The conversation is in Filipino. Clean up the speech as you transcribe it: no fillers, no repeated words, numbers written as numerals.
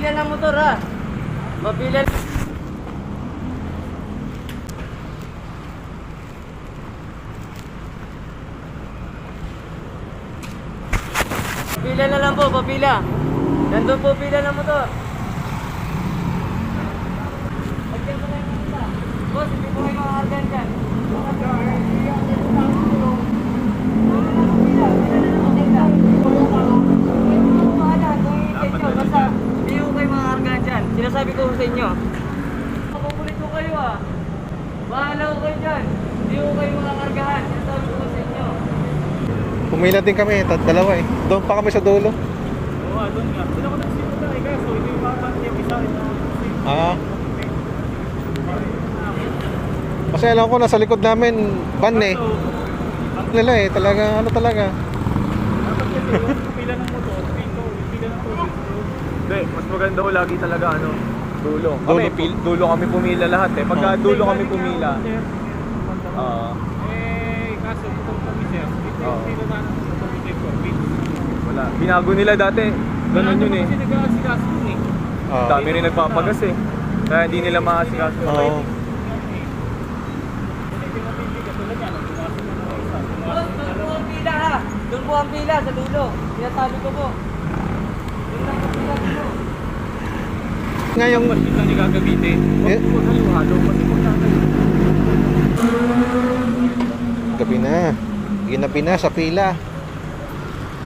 Papila ng motor ha. Papila. Papila na lang po, papila. Nandun po pila ng motor. Lagyan mo na yung pila. Boss, hindi po kayo makakargan dyan. Basta hindi ko kayo makakargahan dyan. Sinasabi ko sa inyo. Makukulit ko kayo ah. Bahala ko kayo dyan. Hindi ko kayo makakargahan. Sinasabi ko sa inyo. Pumila din kami, dalawa eh. Doon pa kami sa dulo. Oo, doon nga. Doon ako nagsimula eh, kaso hindi mapapantay yung isa rin. Ah. Kasi alam ko nasa likod namin van eh. Nila eh, talaga ano talaga. Dapat kasi yung pila ng motor, pila ng tubig. Hindi, mas maganda ko lagi talaga ano, dulo. Dulo kami pumila lahat eh. Pagka dulo kami pumila. Kaso kung kami sir, ito yung pila na sa tubig ko. Wala. Binago nila dati. Ganun yun eh. Kasi nag-aasikaso yun eh. Dami rin nagpapagas eh. Kaya hindi nila maasikaso. Oo. Doon po ang pila ha. Doon po ang pila sa dulo. Sinasabi ko po. Doon lang ang pila dito. Ngayong Mas lang gagamitin. Eh? Huwag halo-halo. Kasi kung gabi na. Ginabi na sa pila.